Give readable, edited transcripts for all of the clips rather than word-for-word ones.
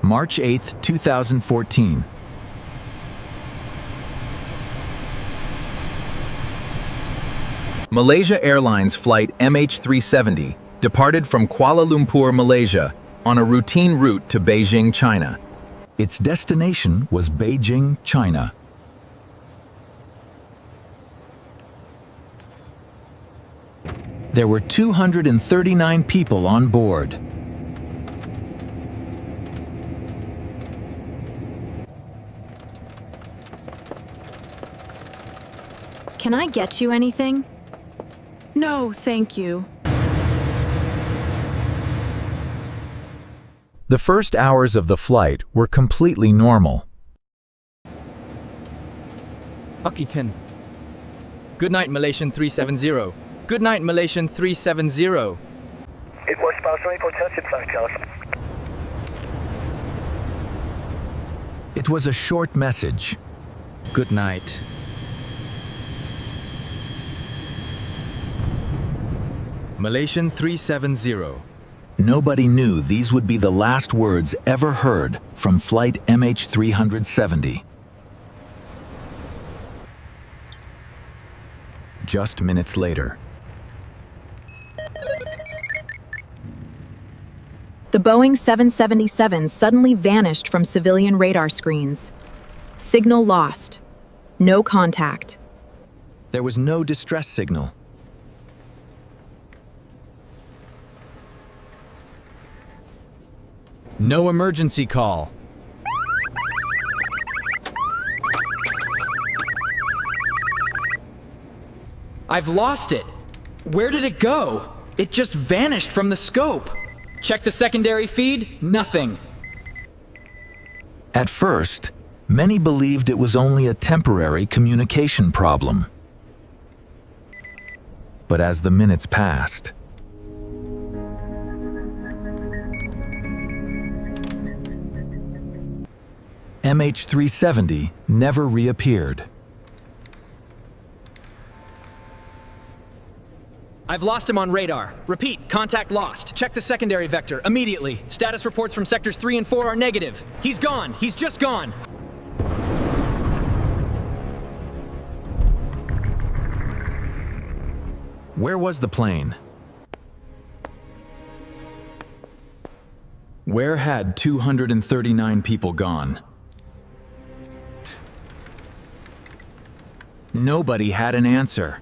March 8, 2014. Malaysia Airlines Flight MH370 departed from Kuala Lumpur, Malaysia, on a routine route to Beijing, China. Its destination was Beijing, China. There were 239 people on board. Can I get you anything? No, thank you. The first hours of the flight were completely normal. Akifin. Good night, Malaysian 370. Good night, Malaysian 370. It was passing for Chelsea flight, Charles. It was a short message. Good night. Malaysian 370. Nobody knew these would be the last words ever heard from Flight MH370. Just minutes later. The Boeing 777 suddenly vanished from civilian radar screens. Signal lost. No contact. There was no distress signal. No emergency call. I've lost it. Where did it go? It just vanished from the scope. Check the secondary feed, nothing. At first, many believed it was only a temporary communication problem. But as the minutes passed, MH370 never reappeared. I've lost him on radar. Repeat, contact lost. Check the secondary vector, immediately. Status reports from sectors 3 and 4 are negative. He's gone. He's just gone. Where was the plane? Where had 239 people gone? Nobody had an answer.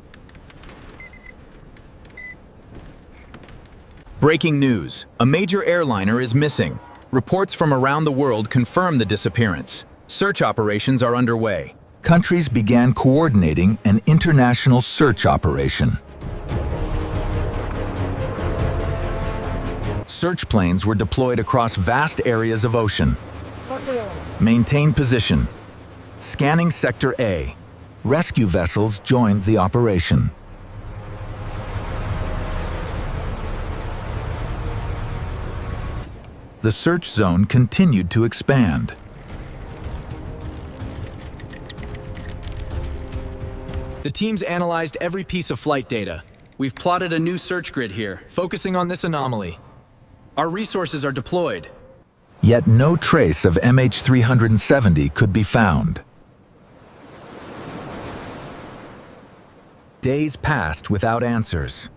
Breaking news. A major airliner is missing. Reports from around the world confirm the disappearance. Search operations are underway. Countries began coordinating an international search operation. Search planes were deployed across vast areas of ocean. Maintain position. Scanning Sector A. Rescue vessels joined the operation. The search zone continued to expand. The teams analyzed every piece of flight data. We've plotted a new search grid here, focusing on this anomaly. Our resources are deployed. Yet no trace of MH370 could be found. Days passed without answers.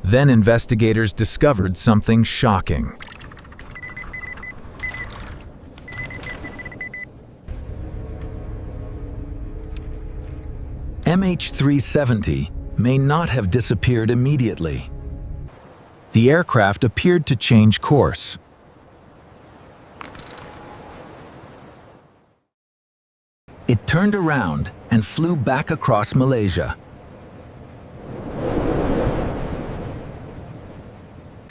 Then investigators discovered something shocking. MH370 may not have disappeared immediately. The aircraft appeared to change course. It turned around and flew back across Malaysia.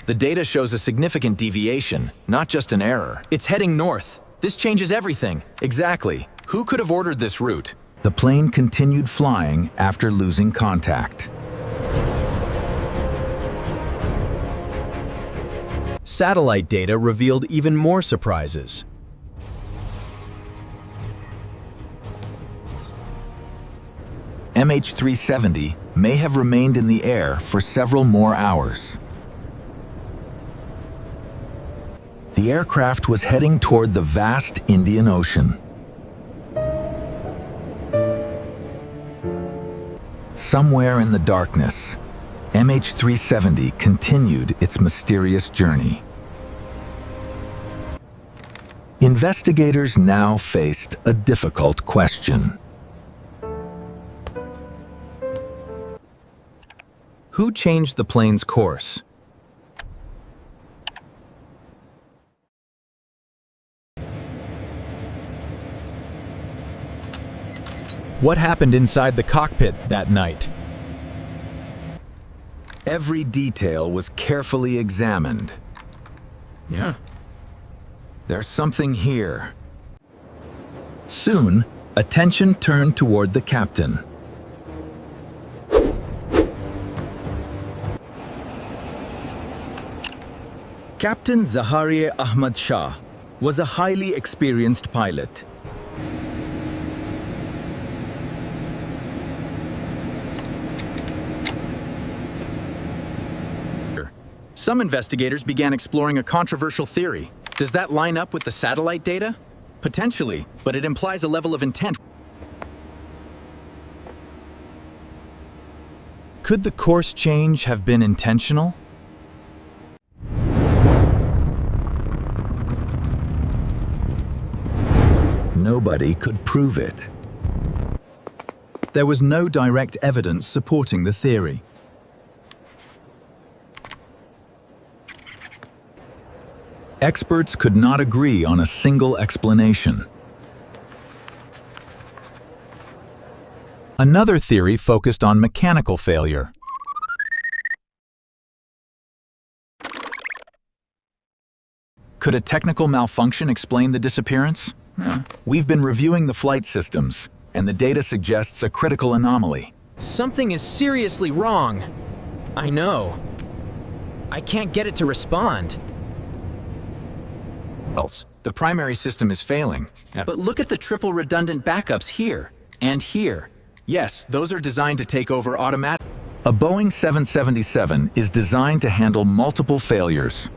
The data shows a significant deviation, not just an error. It's heading north. This changes everything. Exactly. Who could have ordered this route? The plane continued flying after losing contact. Satellite data revealed even more surprises. MH370 may have remained in the air for several more hours. The aircraft was heading toward the vast Indian Ocean. Somewhere in the darkness, MH370 continued its mysterious journey. Investigators now faced a difficult question. Who changed the plane's course? What happened inside the cockpit that night? Every detail was carefully examined. Yeah. There's something here. Soon, attention turned toward the captain. Captain Zaharia Ahmad Shah was a highly experienced pilot. Some investigators began exploring a controversial theory. Does that line up with the satellite data? Potentially, but it implies a level of intent. Could the course change have been intentional? Nobody could prove it. There was no direct evidence supporting the theory. Experts could not agree on a single explanation. Another theory focused on mechanical failure. Could a technical malfunction explain the disappearance? We've been reviewing the flight systems, and the data suggests a critical anomaly. Something is seriously wrong. I know. I can't get it to respond. The primary system is failing. But look at the triple redundant backups here and here. Yes, those are designed to take over automatic. A Boeing 777 is designed to handle multiple failures.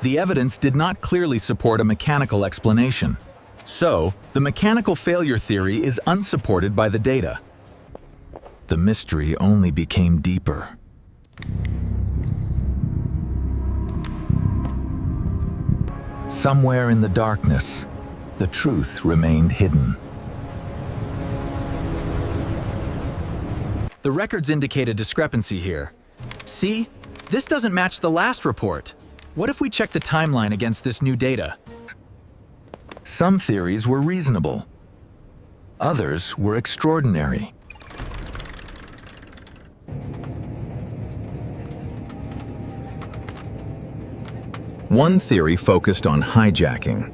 The evidence did not clearly support a mechanical explanation. So, the mechanical failure theory is unsupported by the data. The mystery only became deeper. Somewhere in the darkness, the truth remained hidden. The records indicate a discrepancy here. See? This doesn't match the last report. What if we check the timeline against this new data? Some theories were reasonable. Others were extraordinary. One theory focused on hijacking.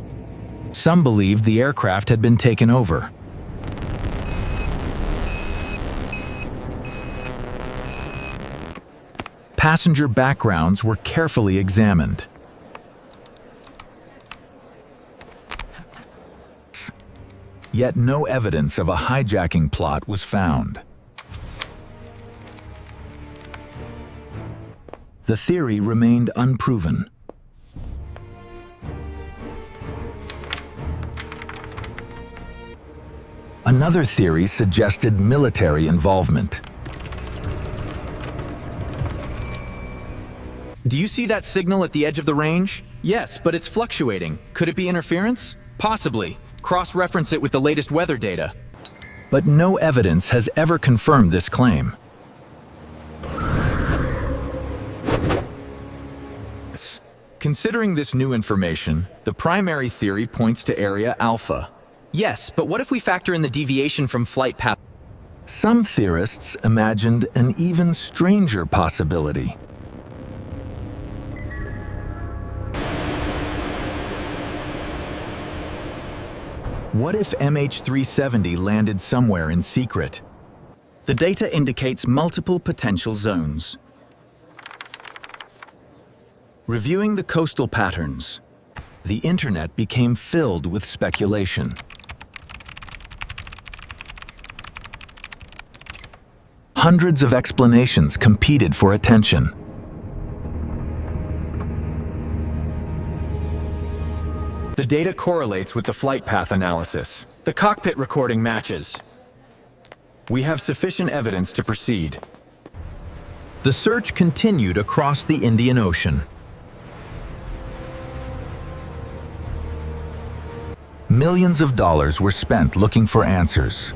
Some believed the aircraft had been taken over. Passenger backgrounds were carefully examined. Yet no evidence of a hijacking plot was found. The theory remained unproven. Another theory suggested military involvement. Do you see that signal at the edge of the range? Yes, but it's fluctuating. Could it be interference? Possibly. Cross-reference it with the latest weather data. But no evidence has ever confirmed this claim. Considering this new information, the primary theory points to Area Alpha. Yes, but what if we factor in the deviation from flight path? Some theorists imagined an even stranger possibility. What if MH370 landed somewhere in secret? The data indicates multiple potential zones. Reviewing the coastal patterns, the internet became filled with speculation. Hundreds of explanations competed for attention. The data correlates with the flight path analysis. The cockpit recording matches. We have sufficient evidence to proceed. The search continued across the Indian Ocean. Millions of dollars were spent looking for answers.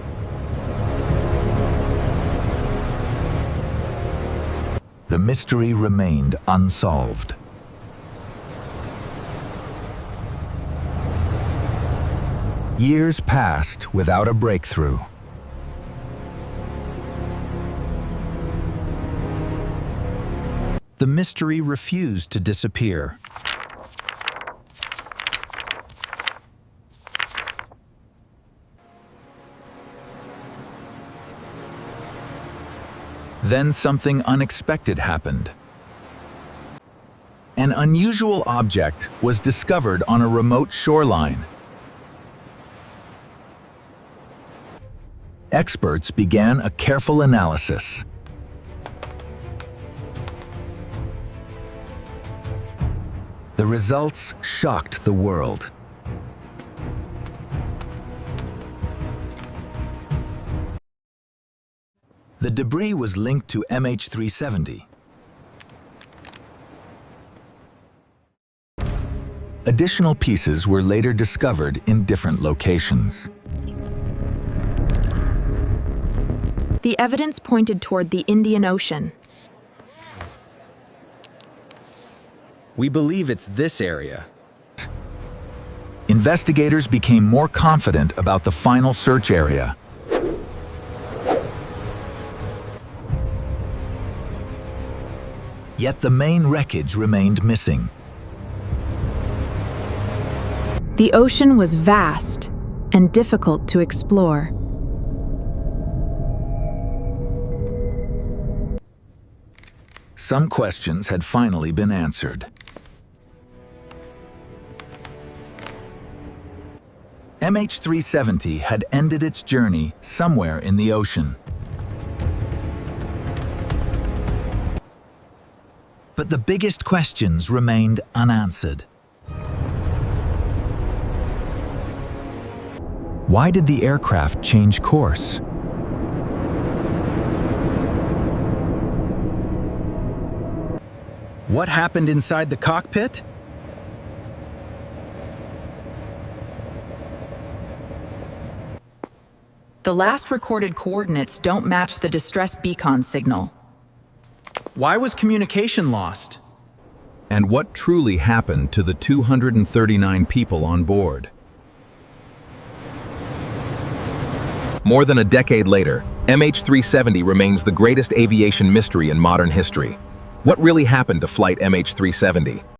The mystery remained unsolved. Years passed without a breakthrough. The mystery refused to disappear. Then something unexpected happened. An unusual object was discovered on a remote shoreline. Experts began a careful analysis. The results shocked the world. The debris was linked to MH370. Additional pieces were later discovered in different locations. The evidence pointed toward the Indian Ocean. We believe it's this area. Investigators became more confident about the final search area. Yet the main wreckage remained missing. The ocean was vast and difficult to explore. Some questions had finally been answered. MH370 had ended its journey somewhere in the ocean. But the biggest questions remained unanswered. Why did the aircraft change course? What happened inside the cockpit? The last recorded coordinates don't match the distress beacon signal. Why was communication lost? And what truly happened to the 239 people on board? More than a decade later, MH370 remains the greatest aviation mystery in modern history. What really happened to Flight MH370?